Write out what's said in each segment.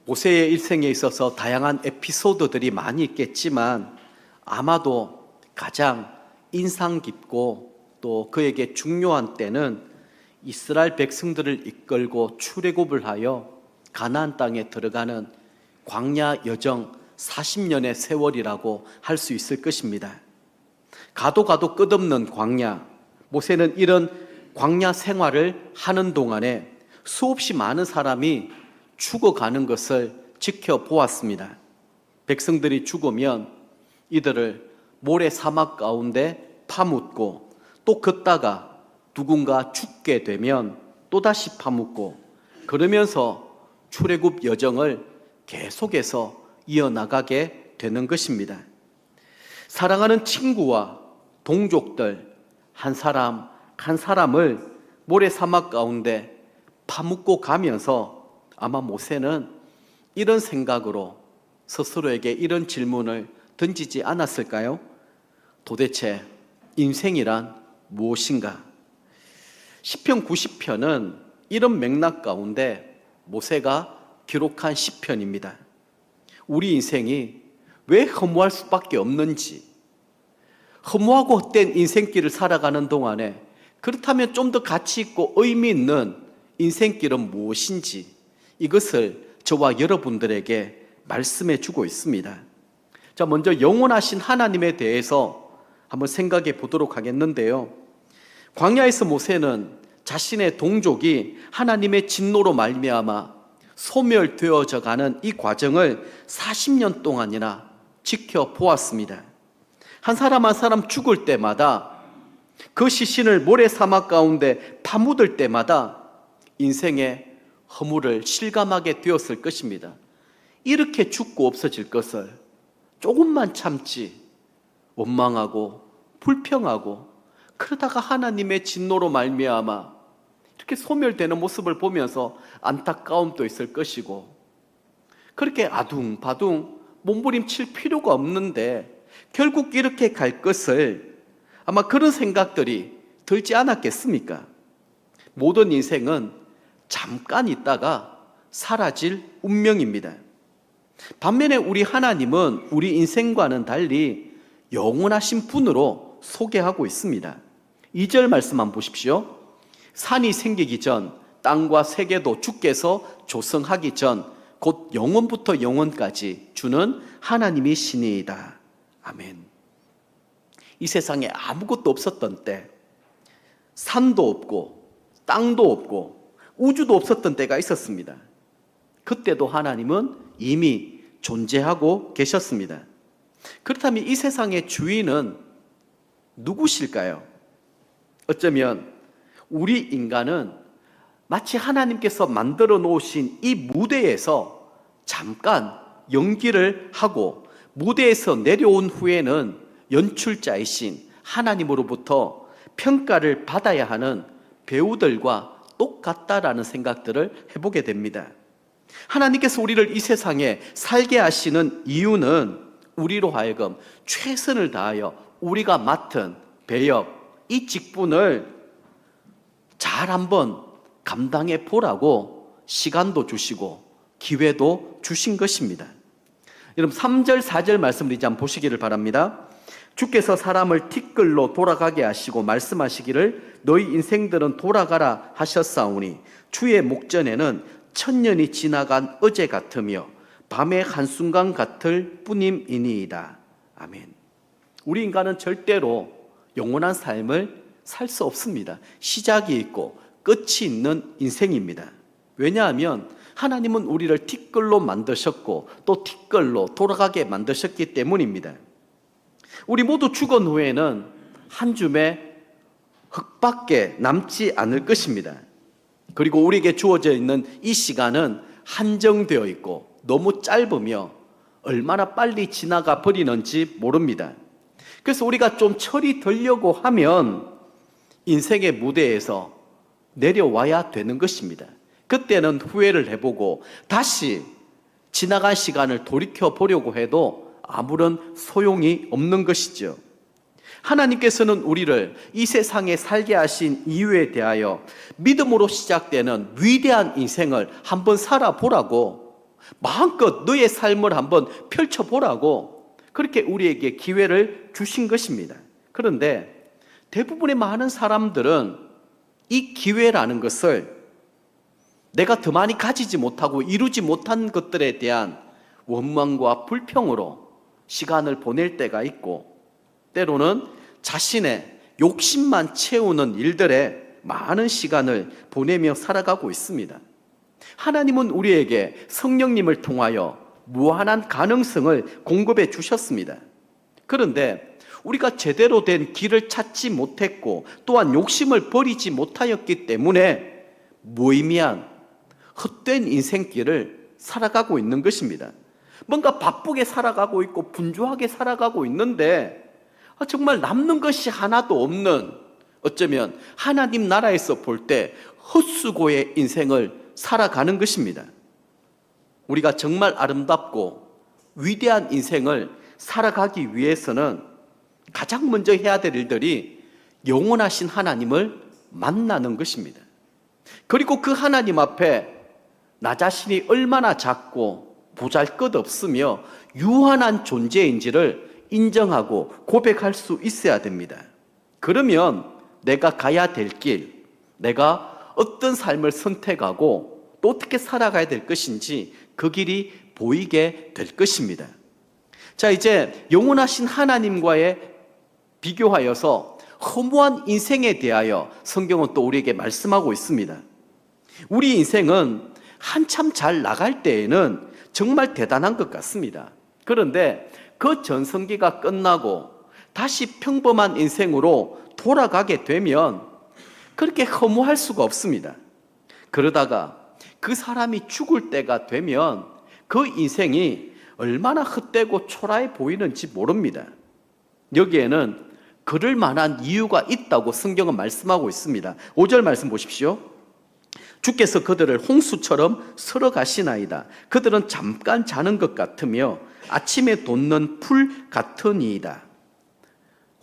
모세의 일생에 있어서 다양한 에피소드들이 많이 있겠지만 아마도 가장 인상 깊고 또 그에게 중요한 때는 이스라엘 백성들을 이끌고 출애굽을 하여 가나안 땅에 들어가는 광야 여정 40년의 세월이라고 할 수 있을 것입니다. 가도 가도 끝없는 광야, 모세는 이런 광야 생활을 하는 동안에 수없이 많은 사람이 죽어가는 것을 지켜보았습니다. 백성들이 죽으면 이들을 모래 사막 가운데 파묻고 또 걷다가 누군가 죽게 되면 또다시 파묻고 그러면서 출애굽 여정을 계속해서 이어나가게 되는 것입니다. 사랑하는 친구와 동족들 한 사람 한 사람을 모래 사막 가운데 파묻고 가면서 아마 모세는 이런 생각으로 스스로에게 이런 질문을 던지지 않았을까요? 도대체 인생이란 무엇인가? 시편 90편은 이런 맥락 가운데 모세가 기록한 시편입니다. 우리 인생이 왜 허무할 수밖에 없는지, 허무하고 헛된 인생길을 살아가는 동안에 그렇다면 좀 더 가치 있고 의미 있는 인생길은 무엇인지 이것을 저와 여러분들에게 말씀해 주고 있습니다. 자, 먼저 영원하신 하나님에 대해서 한번 생각해 보도록 하겠는데요. 광야에서 모세는 자신의 동족이 하나님의 진노로 말미암아 소멸되어져 가는 이 과정을 40년 동안이나 지켜보았습니다. 한 사람 한 사람 죽을 때마다 그 시신을 모래 사막 가운데 파묻을 때마다 인생의 허물을 실감하게 되었을 것입니다. 이렇게 죽고 없어질 것을 조금만 참지 원망하고 불평하고 그러다가 하나님의 진노로 말미암아 이렇게 소멸되는 모습을 보면서 안타까움도 있을 것이고 그렇게 아둥바둥 몸부림칠 필요가 없는데 결국 이렇게 갈 것을 아마 그런 생각들이 들지 않았겠습니까? 모든 인생은 잠깐 있다가 사라질 운명입니다. 반면에 우리 하나님은 우리 인생과는 달리 영원하신 분으로 소개하고 있습니다. 2절 말씀 한번 보십시오. 산이 생기기 전 땅과 세계도 주께서 조성하기 전 곧 영원부터 영원까지 주는 하나님이시니이다. 아멘. 이 세상에 아무것도 없었던 때, 산도 없고 땅도 없고 우주도 없었던 때가 있었습니다. 그때도 하나님은 이미 존재하고 계셨습니다. 그렇다면 이 세상의 주인은 누구실까요? 어쩌면 우리 인간은 마치 하나님께서 만들어 놓으신 이 무대에서 잠깐 연기를 하고 무대에서 내려온 후에는 연출자이신 하나님으로부터 평가를 받아야 하는 배우들과 똑같다라는 생각들을 해보게 됩니다. 하나님께서 우리를 이 세상에 살게 하시는 이유는 우리로 하여금 최선을 다하여 우리가 맡은 배역, 이 직분을 잘 한번 감당해 보라고 시간도 주시고 기회도 주신 것입니다. 여러분 3절 4절 말씀을 이제 한번 보시기를 바랍니다. 주께서 사람을 티끌로 돌아가게 하시고 말씀하시기를 너희 인생들은 돌아가라 하셨사오니 주의 목전에는 천년이 지나간 어제 같으며 밤의 한순간 같을 뿐임이니이다. 아멘. 우리 인간은 절대로 영원한 삶을 살 수 없습니다. 시작이 있고 끝이 있는 인생입니다. 왜냐하면 하나님은 우리를 티끌로 만드셨고 또 티끌로 돌아가게 만드셨기 때문입니다. 우리 모두 죽은 후에는 한 줌의 흙밖에 남지 않을 것입니다. 그리고 우리에게 주어져 있는 이 시간은 한정되어 있고 너무 짧으며 얼마나 빨리 지나가 버리는지 모릅니다. 그래서 우리가 좀 철이 들려고 하면 인생의 무대에서 내려와야 되는 것입니다. 그때는 후회를 해보고 다시 지나간 시간을 돌이켜 보려고 해도 아무런 소용이 없는 것이죠. 하나님께서는 우리를 이 세상에 살게 하신 이유에 대하여 믿음으로 시작되는 위대한 인생을 한번 살아보라고 마음껏 너의 삶을 한번 펼쳐보라고 그렇게 우리에게 기회를 주신 것입니다. 그런데 대부분의 많은 사람들은 이 기회라는 것을 내가 더 많이 가지지 못하고 이루지 못한 것들에 대한 원망과 불평으로 시간을 보낼 때가 있고, 때로는 자신의 욕심만 채우는 일들에 많은 시간을 보내며 살아가고 있습니다. 하나님은 우리에게 성령님을 통하여 무한한 가능성을 공급해 주셨습니다. 그런데 우리가 제대로 된 길을 찾지 못했고 또한 욕심을 버리지 못하였기 때문에 무의미한 헛된 인생길을 살아가고 있는 것입니다. 뭔가 바쁘게 살아가고 있고 분주하게 살아가고 있는데 정말 남는 것이 하나도 없는, 어쩌면 하나님 나라에서 볼 때 헛수고의 인생을 살아가는 것입니다. 우리가 정말 아름답고 위대한 인생을 살아가기 위해서는 가장 먼저 해야 될 일들이 영원하신 하나님을 만나는 것입니다. 그리고 그 하나님 앞에 나 자신이 얼마나 작고 보잘것없으며 유한한 존재인지를 인정하고 고백할 수 있어야 됩니다. 그러면 내가 가야 될 길, 내가 어떤 삶을 선택하고 또 어떻게 살아가야 될 것인지 그 길이 보이게 될 것입니다. 자, 이제 영원하신 하나님과의 비교하여서 허무한 인생에 대하여 성경은 또 우리에게 말씀하고 있습니다. 우리 인생은 한참 잘 나갈 때에는 정말 대단한 것 같습니다. 그런데 그 전성기가 끝나고 다시 평범한 인생으로 돌아가게 되면 그렇게 허무할 수가 없습니다. 그러다가 그 사람이 죽을 때가 되면 그 인생이 얼마나 헛되고 초라해 보이는지 모릅니다. 여기에는 그럴 만한 이유가 있다고 성경은 말씀하고 있습니다. 5절 말씀 보십시오. 주께서 그들을 홍수처럼 쓸어 가시나이다. 그들은 잠깐 자는 것 같으며 아침에 돋는 풀 같으니이다.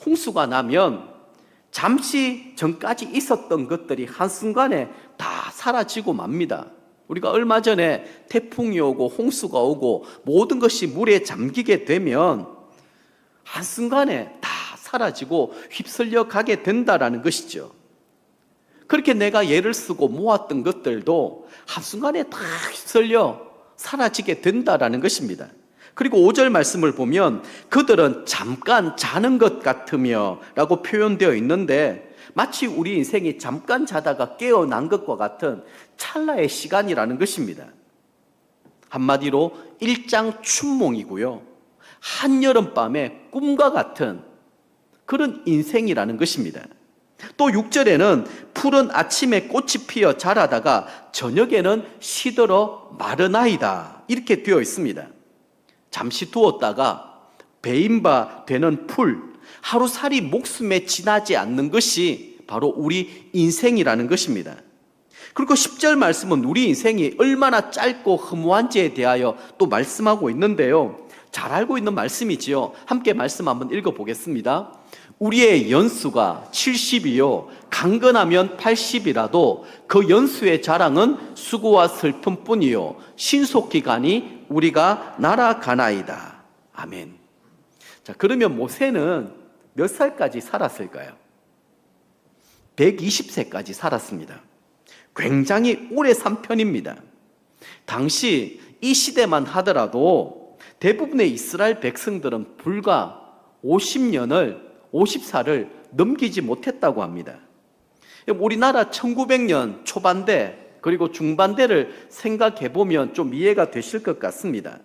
홍수가 나면 잠시 전까지 있었던 것들이 한순간에 다 사라지고 맙니다. 우리가 얼마 전에 태풍이 오고 홍수가 오고 모든 것이 물에 잠기게 되면 한순간에 다 사라지고 휩쓸려 가게 된다라는 것이죠. 그렇게 내가 애를 쓰고 모았던 것들도 한순간에 다 휩쓸려 사라지게 된다라는 것입니다. 그리고 5절 말씀을 보면 그들은 잠깐 자는 것 같으며 라고 표현되어 있는데 마치 우리 인생이 잠깐 자다가 깨어난 것과 같은 찰나의 시간이라는 것입니다. 한마디로 일장춘몽이고요, 한여름밤의 꿈과 같은 그런 인생이라는 것입니다. 또 6절에는 푸른 아침에 꽃이 피어 자라다가 저녁에는 시들어 마르나이다 이렇게 되어 있습니다. 잠시 두었다가 베인 바 되는 풀, 하루살이 목숨에 지나지 않는 것이 바로 우리 인생이라는 것입니다. 그리고 10절 말씀은 우리 인생이 얼마나 짧고 허무한지에 대하여 또 말씀하고 있는데요, 잘 알고 있는 말씀이지요. 함께 말씀 한번 읽어보겠습니다. 우리의 연수가 70이요 강건하면 80이라도 그 연수의 자랑은 수고와 슬픔뿐이요 신속히 가니 우리가 날아가나이다. 아멘. 자, 그러면 모세는 몇 살까지 살았을까요? 120세까지 살았습니다. 굉장히 오래 산 편입니다. 당시 이 시대만 하더라도 대부분의 이스라엘 백성들은 불과 50살을 넘기지 못했다고 합니다. 우리나라 1900년 초반대 그리고 중반대를 생각해 보면 좀 이해가 되실 것 같습니다.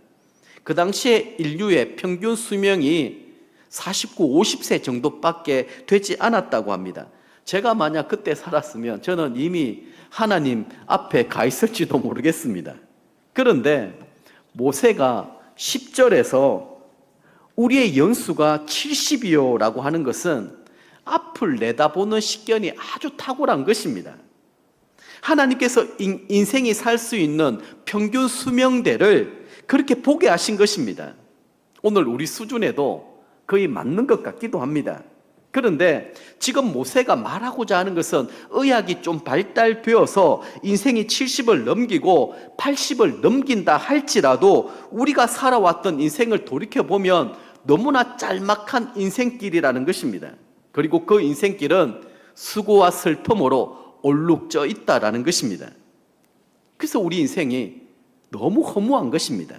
그 당시에 인류의 평균 수명이 49, 50세 정도밖에 되지 않았다고 합니다. 제가 만약 그때 살았으면 저는 이미 하나님 앞에 가 있을지도 모르겠습니다. 그런데 모세가 10절에서 우리의 연수가 70이요 라고 하는 것은 앞을 내다보는 식견이 아주 탁월한 것입니다. 하나님께서 인생이 살 수 있는 평균 수명대를 그렇게 보게 하신 것입니다. 오늘 우리 수준에도 거의 맞는 것 같기도 합니다. 그런데 지금 모세가 말하고자 하는 것은 의학이 좀 발달되어서 인생이 70을 넘기고 80을 넘긴다 할지라도 우리가 살아왔던 인생을 돌이켜보면 너무나 짤막한 인생길이라는 것입니다. 그리고 그 인생길은 수고와 슬픔으로 얼룩져 있다라는 것입니다. 그래서 우리 인생이 너무 허무한 것입니다.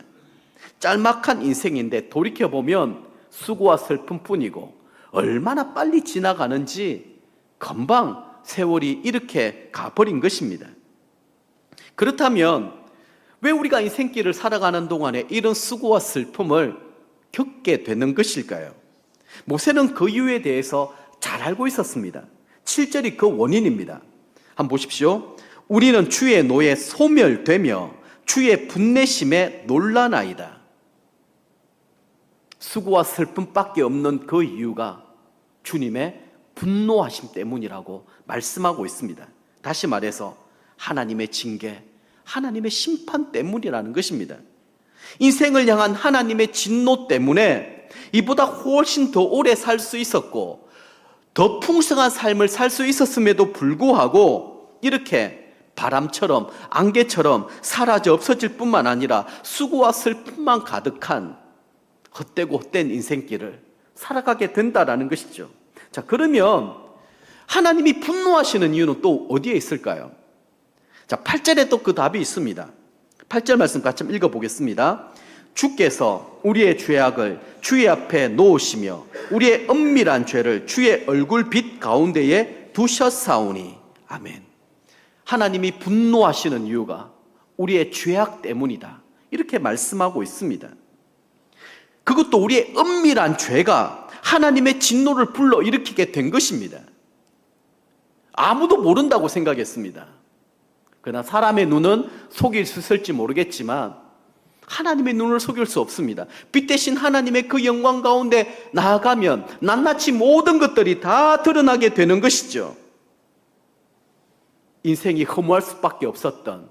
짤막한 인생인데 돌이켜보면 수고와 슬픔뿐이고 얼마나 빨리 지나가는지 금방 세월이 이렇게 가버린 것입니다. 그렇다면 왜 우리가 인생길을 살아가는 동안에 이런 수고와 슬픔을 겪게 되는 것일까요? 모세는 그 이유에 대해서 잘 알고 있었습니다. 7절이 그 원인입니다. 한번 보십시오. 우리는 주의 노에 소멸되며 주의 분내심에 놀라나이다. 수고와 슬픔밖에 없는 그 이유가 주님의 분노하심 때문이라고 말씀하고 있습니다. 다시 말해서 하나님의 징계, 하나님의 심판 때문이라는 것입니다. 인생을 향한 하나님의 진노 때문에 이보다 훨씬 더 오래 살 수 있었고 더 풍성한 삶을 살 수 있었음에도 불구하고 이렇게 바람처럼 안개처럼 사라져 없어질 뿐만 아니라 수고와 슬픔만 가득한 헛되고 헛된 인생길을 살아가게 된다라는 것이죠. 자, 그러면 하나님이 분노하시는 이유는 또 어디에 있을까요? 자, 8절에 또 그 답이 있습니다. 8절 말씀 같이 읽어보겠습니다. 주께서 우리의 죄악을 주의 앞에 놓으시며 우리의 은밀한 죄를 주의 얼굴빛 가운데에 두셨사오니. 아멘. 하나님이 분노하시는 이유가 우리의 죄악 때문이다, 이렇게 말씀하고 있습니다. 그것도 우리의 은밀한 죄가 하나님의 진노를 불러일으키게 된 것입니다. 아무도 모른다고 생각했습니다. 그러나 사람의 눈은 속일 수 있을지 모르겠지만 하나님의 눈을 속일 수 없습니다. 빛 대신 하나님의 그 영광 가운데 나아가면 낱낱이 모든 것들이 다 드러나게 되는 것이죠. 인생이 허무할 수밖에 없었던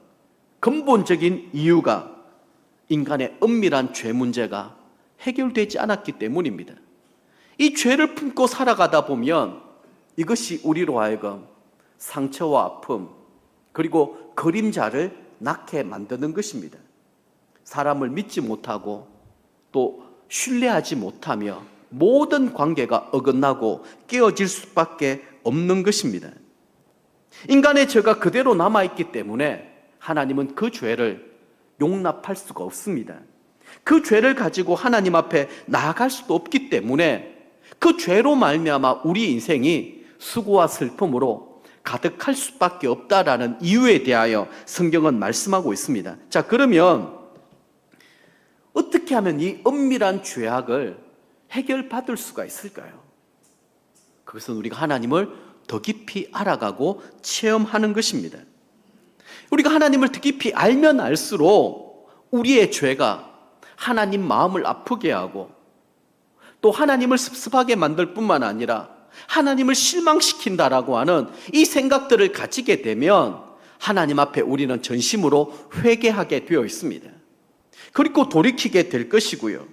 근본적인 이유가 인간의 은밀한 죄 문제가 해결되지 않았기 때문입니다. 이 죄를 품고 살아가다 보면 이것이 우리로 하여금 상처와 아픔 그리고 그림자를 낳게 만드는 것입니다. 사람을 믿지 못하고 또 신뢰하지 못하며 모든 관계가 어긋나고 깨어질 수밖에 없는 것입니다. 인간의 죄가 그대로 남아있기 때문에 하나님은 그 죄를 용납할 수가 없습니다. 그 죄를 가지고 하나님 앞에 나아갈 수도 없기 때문에 그 죄로 말미암아 우리 인생이 수고와 슬픔으로 가득할 수밖에 없다라는 이유에 대하여 성경은 말씀하고 있습니다. 자, 그러면 어떻게 하면 이 은밀한 죄악을 해결받을 수가 있을까요? 그것은 우리가 하나님을 더 깊이 알아가고 체험하는 것입니다. 우리가 하나님을 더 깊이 알면 알수록 우리의 죄가 하나님 마음을 아프게 하고 또 하나님을 섭섭하게 만들 뿐만 아니라 하나님을 실망시킨다라고 하는 이 생각들을 가지게 되면 하나님 앞에 우리는 전심으로 회개하게 되어 있습니다. 그리고 돌이키게 될 것이고요.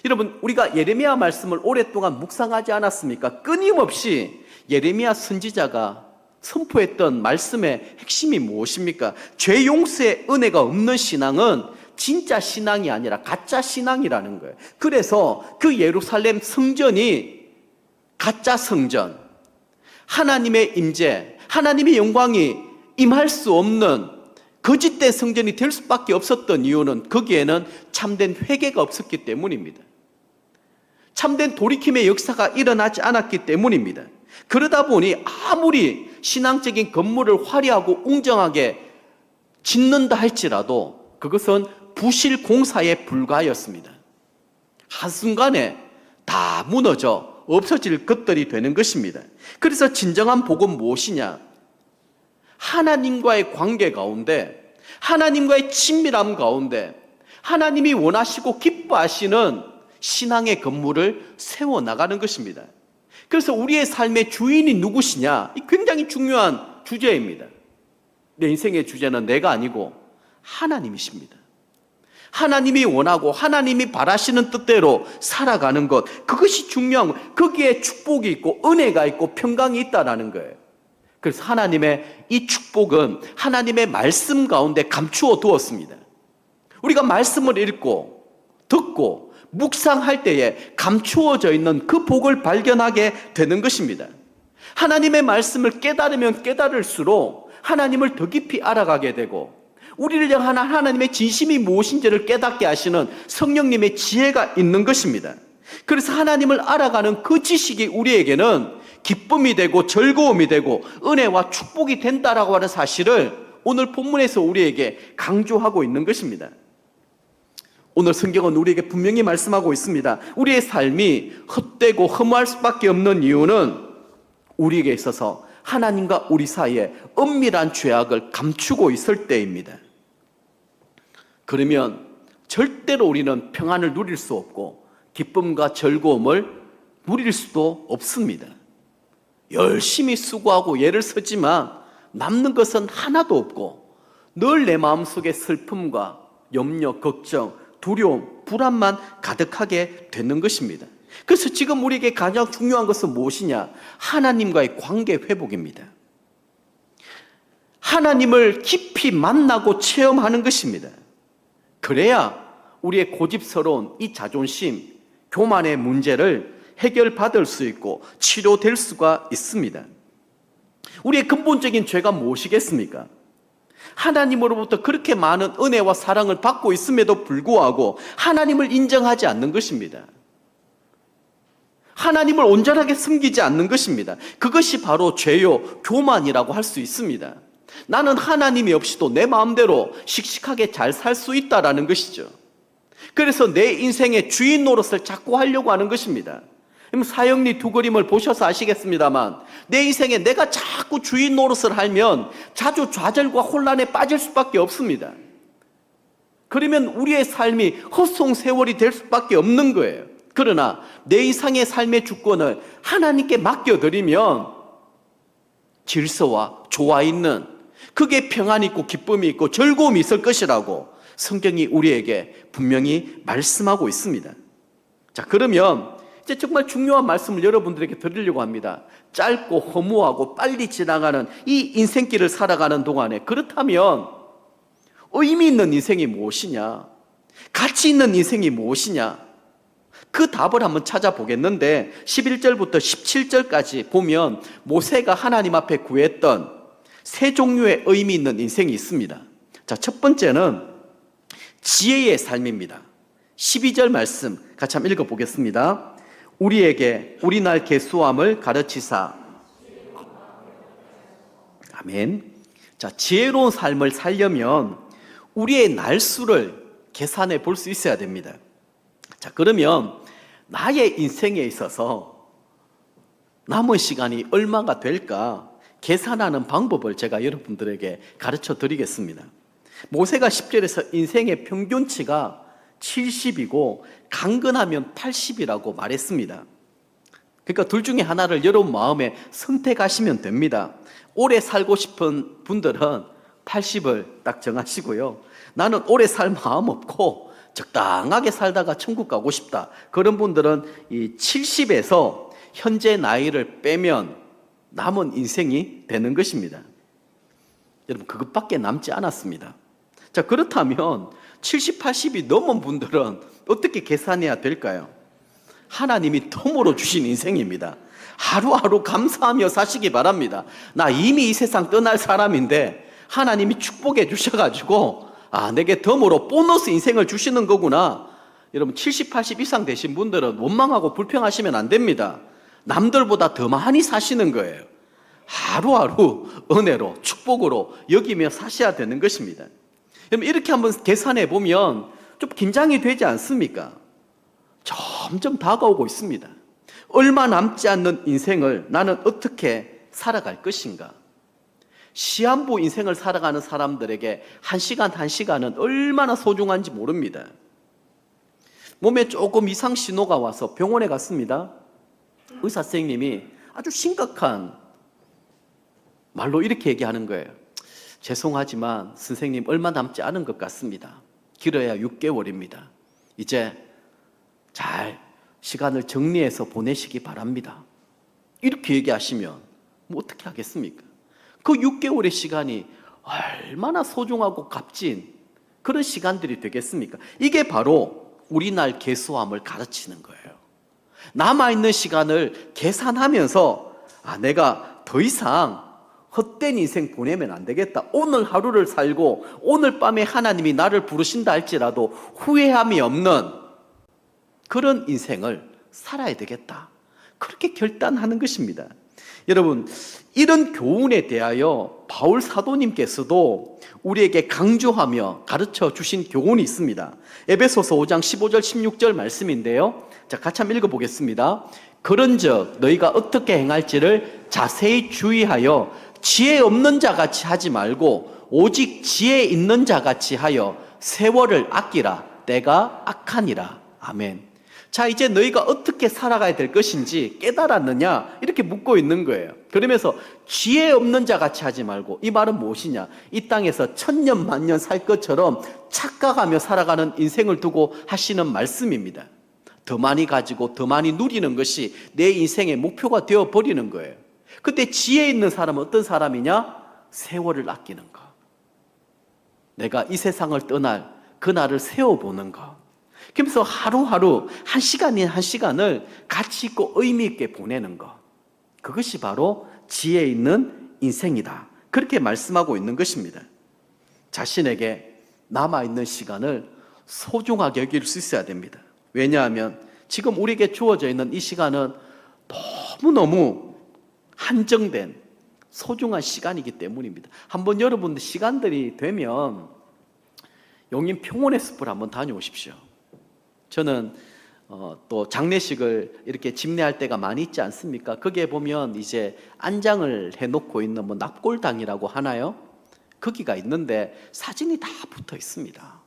여러분, 우리가 예레미야 말씀을 오랫동안 묵상하지 않았습니까? 끊임없이 예레미야 선지자가 선포했던 말씀의 핵심이 무엇입니까? 죄 용서의 은혜가 없는 신앙은 진짜 신앙이 아니라 가짜 신앙이라는 거예요. 그래서 그 예루살렘 성전이 가짜 성전, 하나님의 임재, 하나님의 영광이 임할 수 없는 거짓된 성전이 될 수밖에 없었던 이유는 거기에는 참된 회개가 없었기 때문입니다. 참된 돌이킴의 역사가 일어나지 않았기 때문입니다. 그러다 보니 아무리 신앙적인 건물을 화려하고 웅장하게 짓는다 할지라도 그것은 부실 공사에 불과하였습니다. 한순간에 다 무너져 없어질 것들이 되는 것입니다. 그래서 진정한 복은 무엇이냐? 하나님과의 관계 가운데, 하나님과의 친밀함 가운데 하나님이 원하시고 기뻐하시는 신앙의 건물을 세워나가는 것입니다. 그래서 우리의 삶의 주인이 누구시냐? 이 굉장히 중요한 주제입니다. 내 인생의 주제는 내가 아니고 하나님이십니다. 하나님이 원하고 하나님이 바라시는 뜻대로 살아가는 것, 그것이 중요한 거예요. 거기에 축복이 있고 은혜가 있고 평강이 있다라는 거예요. 그래서 하나님의 이 축복은 하나님의 말씀 가운데 감추어 두었습니다. 우리가 말씀을 읽고 듣고 묵상할 때에 감추어져 있는 그 복을 발견하게 되는 것입니다. 하나님의 말씀을 깨달으면 깨달을수록 하나님을 더 깊이 알아가게 되고, 우리를 향한 하나님의 진심이 무엇인지를 깨닫게 하시는 성령님의 지혜가 있는 것입니다. 그래서 하나님을 알아가는 그 지식이 우리에게는 기쁨이 되고 즐거움이 되고 은혜와 축복이 된다라고 하는 사실을 오늘 본문에서 우리에게 강조하고 있는 것입니다. 오늘 성경은 우리에게 분명히 말씀하고 있습니다. 우리의 삶이 헛되고 허무할 수밖에 없는 이유는 우리에게 있어서 하나님과 우리 사이에 은밀한 죄악을 감추고 있을 때입니다. 그러면 절대로 우리는 평안을 누릴 수 없고 기쁨과 즐거움을 누릴 수도 없습니다. 열심히 수고하고 애를 쓰지만 남는 것은 하나도 없고 늘 내 마음속에 슬픔과 염려, 걱정, 두려움, 불안만 가득하게 되는 것입니다. 그래서 지금 우리에게 가장 중요한 것은 무엇이냐? 하나님과의 관계 회복입니다. 하나님을 깊이 만나고 체험하는 것입니다. 그래야 우리의 고집스러운 이 자존심, 교만의 문제를 해결받을 수 있고 치료될 수가 있습니다. 우리의 근본적인 죄가 무엇이겠습니까? 하나님으로부터 그렇게 많은 은혜와 사랑을 받고 있음에도 불구하고 하나님을 인정하지 않는 것입니다. 하나님을 온전하게 섬기지 않는 것입니다. 그것이 바로 죄요, 교만이라고 할 수 있습니다. 나는 하나님이 없이도 내 마음대로 씩씩하게 잘 살 수 있다라는 것이죠. 그래서 내 인생의 주인 노릇을 자꾸 하려고 하는 것입니다. 사형리 두 그림을 보셔서 아시겠습니다만, 내 인생에 내가 자꾸 주인 노릇을 하면 자주 좌절과 혼란에 빠질 수밖에 없습니다. 그러면 우리의 삶이 헛송세월이 될 수밖에 없는 거예요. 그러나 내 이상의 삶의 주권을 하나님께 맡겨드리면 질서와 조화 있는, 그게 평안이 있고 기쁨이 있고 즐거움이 있을 것이라고 성경이 우리에게 분명히 말씀하고 있습니다. 자, 그러면 이제 정말 중요한 말씀을 여러분들에게 드리려고 합니다. 짧고 허무하고 빨리 지나가는 이 인생길을 살아가는 동안에, 그렇다면 의미 있는 인생이 무엇이냐? 가치 있는 인생이 무엇이냐? 그 답을 한번 찾아보겠는데 11절부터 17절까지 보면 모세가 하나님 앞에 구했던 세 종류의 의미 있는 인생이 있습니다. 자, 첫 번째는 지혜의 삶입니다. 12절 말씀 같이 한번 읽어보겠습니다. 우리에게 우리 날 계수함을 가르치사. 아멘. 자, 지혜로운 삶을 살려면 우리의 날수를 계산해 볼 수 있어야 됩니다. 자, 그러면 나의 인생에 있어서 남은 시간이 얼마가 될까 계산하는 방법을 제가 여러분들에게 가르쳐 드리겠습니다. 모세가 10절에서 인생의 평균치가 70이고 강건하면 80이라고 말했습니다. 그러니까 둘 중에 하나를 여러분 마음에 선택하시면 됩니다. 오래 살고 싶은 분들은 80을 딱 정하시고요. 나는 오래 살 마음 없고 적당하게 살다가 천국 가고 싶다, 그런 분들은 이 70에서 현재 나이를 빼면 남은 인생이 되는 것입니다. 여러분, 그것밖에 남지 않았습니다. 자, 그렇다면 70, 80이 넘은 분들은 어떻게 계산해야 될까요? 하나님이 덤으로 주신 인생입니다. 하루하루 감사하며 사시기 바랍니다. 나 이미 이 세상 떠날 사람인데 하나님이 축복해 주셔가지고 내게 덤으로 보너스 인생을 주시는 거구나. 여러분, 70, 80 이상 되신 분들은 원망하고 불평하시면 안 됩니다. 남들보다 더 많이 사시는 거예요. 하루하루 은혜로 축복으로 여기며 사셔야 되는 것입니다. 여러분, 이렇게 한번 계산해 보면 좀 긴장이 되지 않습니까? 점점 다가오고 있습니다. 얼마 남지 않는 인생을 나는 어떻게 살아갈 것인가? 시한부 인생을 살아가는 사람들에게 한 시간 한 시간은 얼마나 소중한지 모릅니다. 몸에 조금 이상 신호가 와서 병원에 갔습니다. 의사 선생님이 아주 심각한 말로 이렇게 얘기하는 거예요. 죄송하지만 선생님 얼마 남지 않은 것 같습니다. 길어야 6개월입니다. 이제 잘 시간을 정리해서 보내시기 바랍니다. 이렇게 얘기하시면 뭐 어떻게 하겠습니까? 그 6개월의 시간이 얼마나 소중하고 값진 그런 시간들이 되겠습니까? 이게 바로 우리날 계수함을 가르치는 거예요. 남아있는 시간을 계산하면서 내가 더 이상 헛된 인생 보내면 안 되겠다. 오늘 하루를 살고 오늘 밤에 하나님이 나를 부르신다 할지라도 후회함이 없는 그런 인생을 살아야 되겠다. 그렇게 결단하는 것입니다. 여러분, 이런 교훈에 대하여 바울 사도님께서도 우리에게 강조하며 가르쳐 주신 교훈이 있습니다. 에베소서 5장 15절 16절 말씀인데요. 자, 같이 한번 읽어보겠습니다. 그런즉 너희가 어떻게 행할지를 자세히 주의하여 지혜 없는 자 같이 하지 말고 오직 지혜 있는 자 같이 하여 세월을 아끼라. 때가 악하니라. 아멘. 자, 이제 너희가 어떻게 살아가야 될 것인지 깨달았느냐? 이렇게 묻고 있는 거예요. 그러면서 지혜 없는 자 같이 하지 말고, 이 말은 무엇이냐? 이 땅에서 천년 만년 살 것처럼 착각하며 살아가는 인생을 두고 하시는 말씀입니다. 더 많이 가지고 더 많이 누리는 것이 내 인생의 목표가 되어버리는 거예요. 그때 지혜 있는 사람은 어떤 사람이냐? 세월을 아끼는 것. 내가 이 세상을 떠날 그날을 세워보는 것. 그러면서 하루하루 한 시간인 한 시간을 가치 있고 의미 있게 보내는 것. 그것이 바로 지혜 있는 인생이다. 그렇게 말씀하고 있는 것입니다. 자신에게 남아있는 시간을 소중하게 여길 수 있어야 됩니다. 왜냐하면 지금 우리에게 주어져 있는 이 시간은 너무너무 한정된 소중한 시간이기 때문입니다. 한번 여러분들 시간들이 되면 용인 평원의 숲을 한번 다녀오십시오. 저는 또 장례식을 이렇게 집례할 때가 많이 있지 않습니까? 거기에 보면 이제 안장을 해놓고 있는 뭐 납골당이라고 하나요? 거기가 있는데 사진이 다 붙어 있습니다.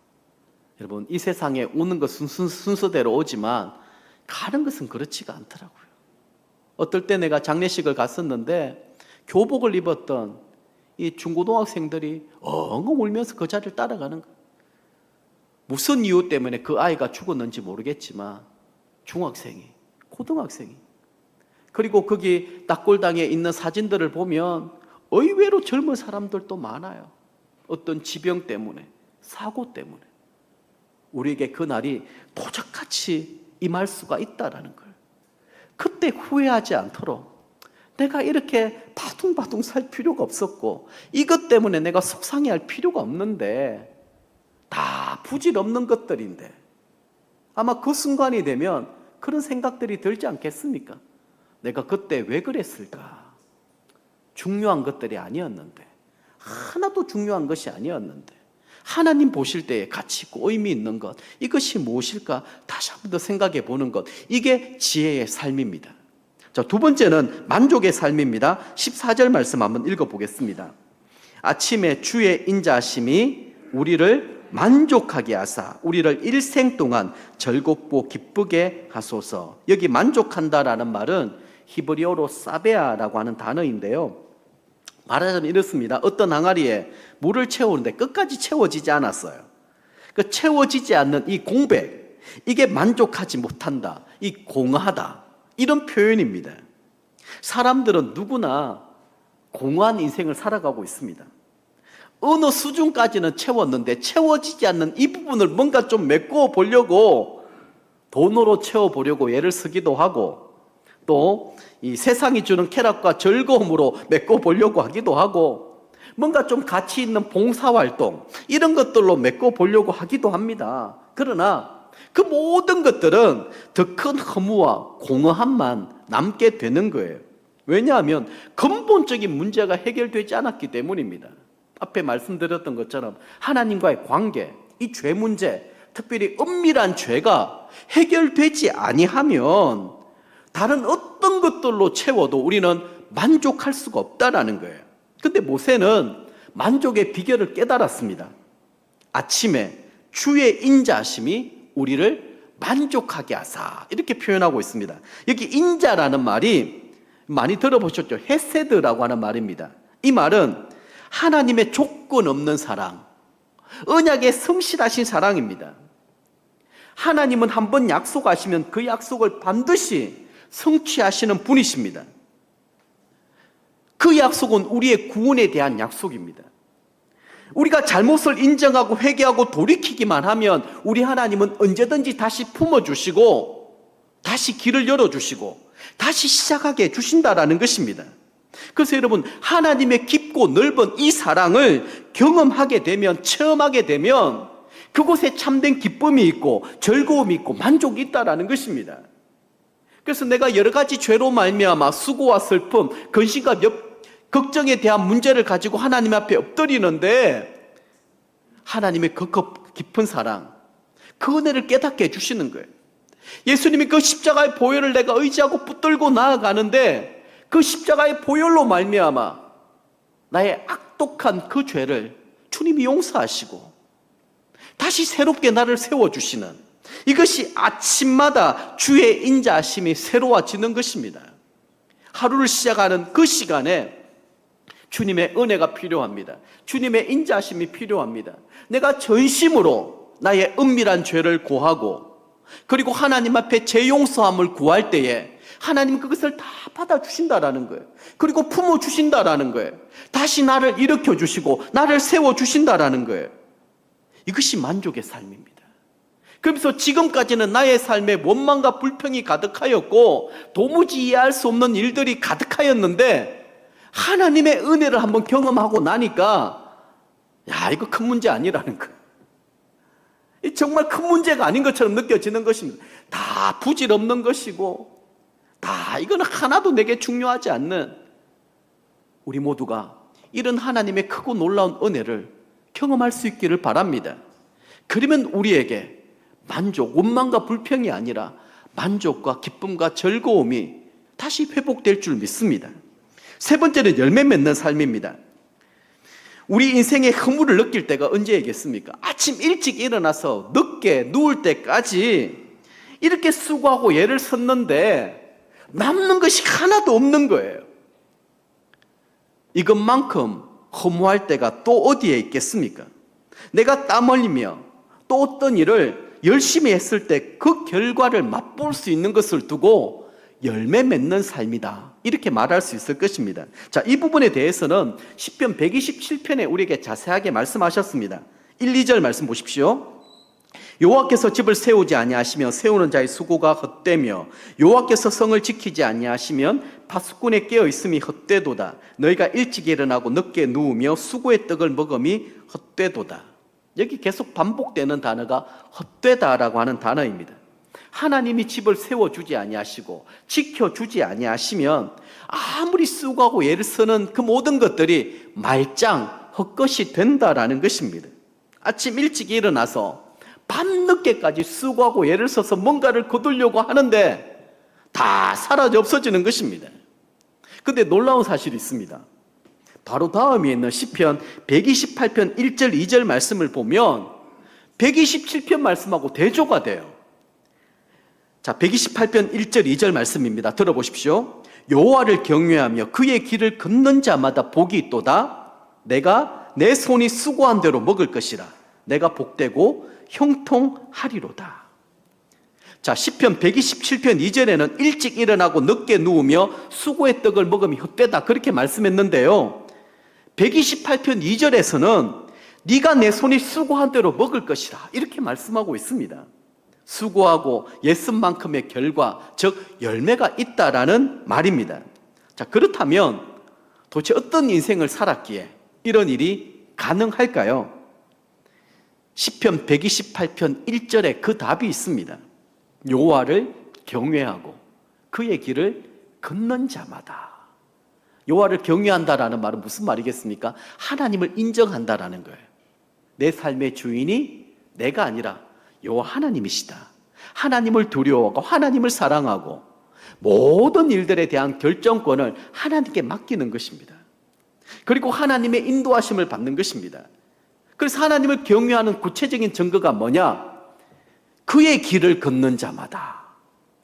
여러분, 이 세상에 오는 것은 순서대로 오지만 가는 것은 그렇지가 않더라고요. 어떨 때 내가 장례식을 갔었는데 교복을 입었던 이 중고등학생들이 엉엉 울면서 그 자리를 따라가는 거예요. 무슨 이유 때문에 그 아이가 죽었는지 모르겠지만 중학생이, 고등학생이. 그리고 거기 납골당에 있는 사진들을 보면 의외로 젊은 사람들도 많아요. 어떤 지병 때문에, 사고 때문에. 우리에게 그 날이 도적같이 임할 수가 있다라는 걸. 그때 후회하지 않도록 내가 이렇게 바둥바둥 살 필요가 없었고 이것 때문에 내가 속상해할 필요가 없는데 다 부질없는 것들인데 아마 그 순간이 되면 그런 생각들이 들지 않겠습니까? 내가 그때 왜 그랬을까? 중요한 것들이 아니었는데, 하나도 중요한 것이 아니었는데 하나님 보실 때에 가치 있고 의미 있는 것, 이것이 무엇일까? 다시 한 번 더 생각해 보는 것, 이게 지혜의 삶입니다. 자, 두 번째는 만족의 삶입니다. 14절 말씀 한번 읽어보겠습니다. 아침에 주의 인자하심이 우리를 만족하게 하사 우리를 일생 동안 즐겁고 기쁘게 하소서. 여기 만족한다라는 말은 히브리어로 사베아라고 하는 단어인데요, 말하자면 이렇습니다. 어떤 항아리에 물을 채우는데 끝까지 채워지지 않았어요. 그 채워지지 않는 이 공백, 이게 만족하지 못한다, 이 공허하다, 이런 표현입니다. 사람들은 누구나 공허한 인생을 살아가고 있습니다. 어느 수준까지는 채웠는데 채워지지 않는 이 부분을 뭔가 좀 메꿔 보려고 돈으로 채워보려고 애를 쓰기도 하고, 또 이 세상이 주는 쾌락과 즐거움으로 메꿔 보려고 하기도 하고, 뭔가 좀 가치 있는 봉사활동 이런 것들로 메꿔 보려고 하기도 합니다. 그러나 그 모든 것들은 더 큰 허무와 공허함만 남게 되는 거예요. 왜냐하면 근본적인 문제가 해결되지 않았기 때문입니다. 앞에 말씀드렸던 것처럼 하나님과의 관계, 이 죄 문제, 특별히 은밀한 죄가 해결되지 아니하면 다른 어떤 것들로 채워도 우리는 만족할 수가 없다라는 거예요. 근데 모세는 만족의 비결을 깨달았습니다. 아침에 주의 인자하심이 우리를 만족하게 하사, 이렇게 표현하고 있습니다. 여기 인자라는 말이 많이 들어보셨죠? 헤세드라고 하는 말입니다. 이 말은 하나님의 조건 없는 사랑, 언약에 성실하신 사랑입니다. 하나님은 한번 약속하시면 그 약속을 반드시 성취하시는 분이십니다. 그 약속은 우리의 구원에 대한 약속입니다. 우리가 잘못을 인정하고 회개하고 돌이키기만 하면 우리 하나님은 언제든지 다시 품어주시고 다시 길을 열어주시고 다시 시작하게 해주신다라는 것입니다. 그래서 여러분, 하나님의 깊고 넓은 이 사랑을 경험하게 되면, 체험하게 되면 그곳에 참된 기쁨이 있고 즐거움이 있고 만족이 있다라는 것입니다. 그래서 내가 여러 가지 죄로 말미암아 수고와 슬픔, 근심과 걱정에 대한 문제를 가지고 하나님 앞에 엎드리는데 하나님의 그 깊은 사랑, 그 은혜를 깨닫게 해주시는 거예요. 예수님이 그 십자가의 보혈을 내가 의지하고 붙들고 나아가는데 그 십자가의 보혈로 말미암아 나의 악독한 그 죄를 주님이 용서하시고 다시 새롭게 나를 세워주시는, 이것이 아침마다 주의 인자하심이 새로워지는 것입니다. 하루를 시작하는 그 시간에 주님의 은혜가 필요합니다. 주님의 인자하심이 필요합니다. 내가 전심으로 나의 은밀한 죄를 고하고 그리고 하나님 앞에 제 용서함을 구할 때에 하나님 그것을 다 받아주신다라는 거예요. 그리고 품어주신다라는 거예요. 다시 나를 일으켜주시고 나를 세워주신다라는 거예요. 이것이 만족의 삶입니다. 그러면서 지금까지는 나의 삶에 원망과 불평이 가득하였고 도무지 이해할 수 없는 일들이 가득하였는데 하나님의 은혜를 한번 경험하고 나니까 이거 큰 문제 아니라는 거예요. 정말 큰 문제가 아닌 것처럼 느껴지는 것입니다. 다 부질없는 것이고 다 이건 하나도 내게 중요하지 않는, 우리 모두가 이런 하나님의 크고 놀라운 은혜를 경험할 수 있기를 바랍니다. 그러면 우리에게 만족, 원망과 불평이 아니라 만족과 기쁨과 즐거움이 다시 회복될 줄 믿습니다. 세 번째는 열매 맺는 삶입니다. 우리 인생의 허물을 느낄 때가 언제이겠습니까? 아침 일찍 일어나서 늦게 누울 때까지 이렇게 수고하고 애를 썼는데 남는 것이 하나도 없는 거예요. 이것만큼 허무할 때가 또 어디에 있겠습니까? 내가 땀 흘리며 또 어떤 일을 열심히 했을 때 그 결과를 맛볼 수 있는 것을 두고 열매 맺는 삶이다, 이렇게 말할 수 있을 것입니다. 자, 이 부분에 대해서는 시편 127편에 우리에게 자세하게 말씀하셨습니다. 1, 2절 말씀 보십시오. 여호와께서 집을 세우지 아니하시며 세우는 자의 수고가 헛되며 여호와께서 성을 지키지 아니하시면 파수꾼의 깨어 있음이 헛되도다. 너희가 일찍 일어나고 늦게 누우며 수고의 떡을 먹음이 헛되도다. 여기 계속 반복되는 단어가 헛되다라고 하는 단어입니다. 하나님이 집을 세워주지 아니하시고 지켜주지 아니하시면 아무리 수고하고 애를 쓰는 그 모든 것들이 말짱 헛것이 된다라는 것입니다. 아침 일찍 일어나서 밤늦게까지 수고하고 애를 써서 뭔가를 거두려고 하는데 다 사라져 없어지는 것입니다. 그런데 놀라운 사실이 있습니다. 바로 다음에 있는 시편 128편 1절 2절 말씀을 보면 127편 말씀하고 대조가 돼요. 자, 128편 1절 2절 말씀입니다. 들어보십시오. 여호와를 경외하며 그의 길을 걷는 자마다 복이 있도다. 내가 내 손이 수고한 대로 먹을 것이라. 내가 복되고 형통하리로다. 자, 시편 127편 2절에는 일찍 일어나고 늦게 누우며 수고의 떡을 먹으면 헛되다, 그렇게 말씀했는데요, 128편 2절에서는 네가 내 손이 수고한 대로 먹을 것이라, 이렇게 말씀하고 있습니다. 수고하고 애쓴 만큼의 결과, 즉 열매가 있다라는 말입니다. 자, 그렇다면 도대체 어떤 인생을 살았기에 이런 일이 가능할까요? 시편 128편 1절에 그 답이 있습니다. 여호와를 경외하고 그의 길을 걷는 자마다. 여호와를 경외한다라는 말은 무슨 말이겠습니까? 하나님을 인정한다라는 거예요. 내 삶의 주인이 내가 아니라 여호와 하나님이시다. 하나님을 두려워하고 하나님을 사랑하고 모든 일들에 대한 결정권을 하나님께 맡기는 것입니다. 그리고 하나님의 인도하심을 받는 것입니다. 그래서 하나님을 경외하는 구체적인 증거가 뭐냐? 그의 길을 걷는 자마다.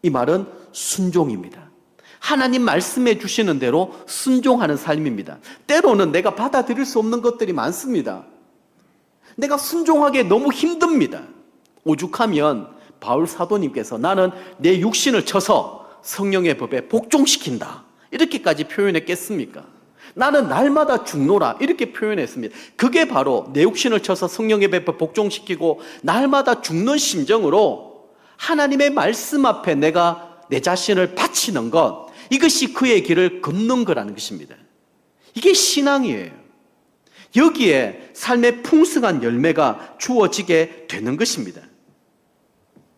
이 말은 순종입니다. 하나님 말씀해 주시는 대로 순종하는 삶입니다. 때로는 내가 받아들일 수 없는 것들이 많습니다. 내가 순종하기에 너무 힘듭니다. 오죽하면 바울 사도님께서 나는 내 육신을 쳐서 성령의 법에 복종시킨다, 이렇게까지 표현했겠습니까? 나는 날마다 죽노라, 이렇게 표현했습니다. 그게 바로 내 육신을 쳐서 성령의 법에 복종시키고 날마다 죽는 심정으로 하나님의 말씀 앞에 내가 내 자신을 바치는 것, 이것이 그의 길을 걷는 거라는 것입니다. 이게 신앙이에요. 여기에 삶의 풍성한 열매가 주어지게 되는 것입니다.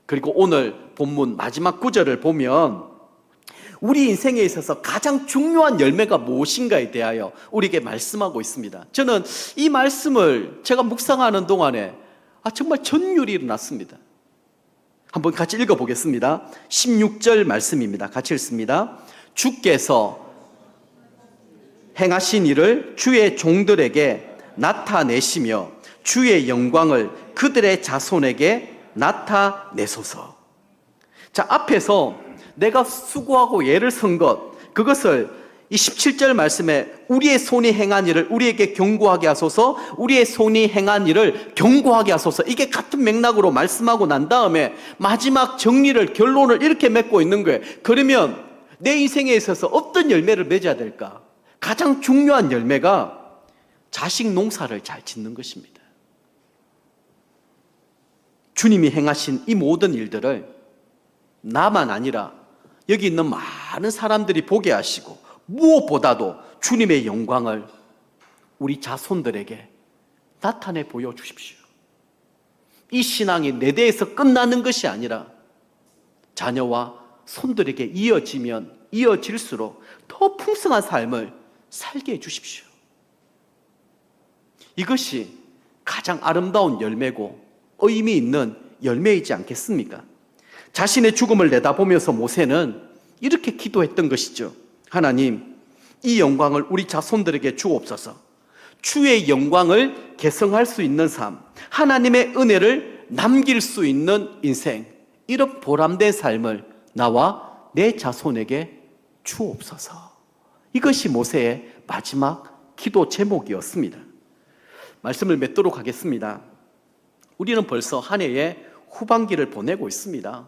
그리고 오늘 본문 마지막 구절을 보면 우리 인생에 있어서 가장 중요한 열매가 무엇인가에 대하여 우리에게 말씀하고 있습니다. 저는 이 말씀을 제가 묵상하는 동안에 정말 전율이 일어났습니다. 한번 같이 읽어보겠습니다. 16절 말씀입니다. 같이 읽습니다. 주께서 행하신 일을 주의 종들에게 나타내시며 주의 영광을 그들의 자손에게 나타내소서. 자, 앞에서 내가 수고하고 애를 쓴 것, 그것을 이 17절 말씀에 우리의 손이 행한 일을 우리에게 경고하게 하소서, 우리의 손이 행한 일을 경고하게 하소서, 이게 같은 맥락으로 말씀하고 난 다음에 마지막 정리를, 결론을 이렇게 맺고 있는 거예요. 그러면 내 인생에 있어서 어떤 열매를 맺어야 될까? 가장 중요한 열매가 자식 농사를 잘 짓는 것입니다. 주님이 행하신 이 모든 일들을 나만 아니라 여기 있는 많은 사람들이 보게 하시고, 무엇보다도 주님의 영광을 우리 자손들에게 나타내 보여주십시오. 이 신앙이 내 대에서 끝나는 것이 아니라 자녀와 손들에게 이어지면 이어질수록 더 풍성한 삶을 살게 해주십시오. 이것이 가장 아름다운 열매고 의미 있는 열매이지 않겠습니까? 자신의 죽음을 내다보면서 모세는 이렇게 기도했던 것이죠. 하나님, 이 영광을 우리 자손들에게 주옵소서. 주의 영광을 계승할 수 있는 삶, 하나님의 은혜를 남길 수 있는 인생, 이런 보람된 삶을 나와 내 자손에게 주옵소서. 이것이 모세의 마지막 기도 제목이었습니다. 말씀을 맺도록 하겠습니다. 우리는 벌써 한 해의 후반기를 보내고 있습니다.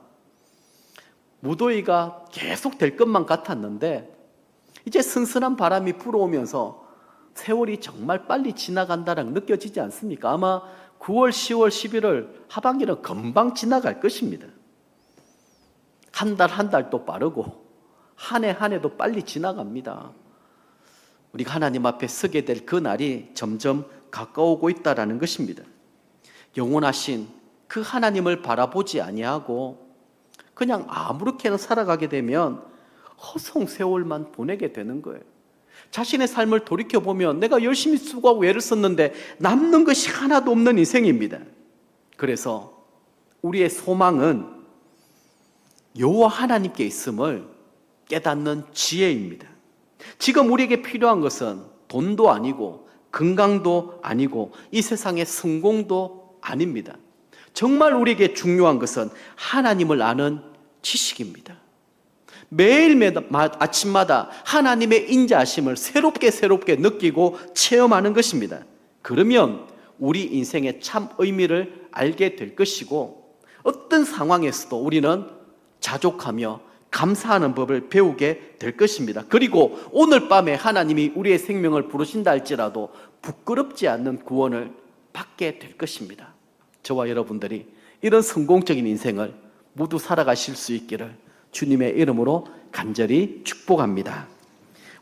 무더위가 계속 될 것만 같았는데 이제 선선한 바람이 불어오면서 세월이 정말 빨리 지나간다는 느껴지지 않습니까? 아마 9월, 10월, 11월 하반기는 금방 지나갈 것입니다. 한 달 한 달도 빠르고 한 해 한 해도 빨리 지나갑니다. 우리가 하나님 앞에 서게 될 그 날이 점점 가까우고 있다는 것입니다. 영원하신 그 하나님을 바라보지 아니하고 그냥 아무렇게나 살아가게 되면 허송 세월만 보내게 되는 거예요. 자신의 삶을 돌이켜보면 내가 열심히 수고하고 애를 썼는데 남는 것이 하나도 없는 인생입니다. 그래서 우리의 소망은 여호와 하나님께 있음을 깨닫는 지혜입니다. 지금 우리에게 필요한 것은 돈도 아니고 건강도 아니고 이 세상의 성공도 아닙니다. 정말 우리에게 중요한 것은 하나님을 아는 지식입니다. 매일 아침마다 하나님의 인자하심을 새롭게 느끼고 체험하는 것입니다. 그러면 우리 인생의 참 의미를 알게 될 것이고, 어떤 상황에서도 우리는 자족하며 감사하는 법을 배우게 될 것입니다. 그리고 오늘 밤에 하나님이 우리의 생명을 부르신다 할지라도 부끄럽지 않는 구원을 받게 될 것입니다. 저와 여러분들이 이런 성공적인 인생을 모두 살아가실 수 있기를 주님의 이름으로 간절히 축복합니다.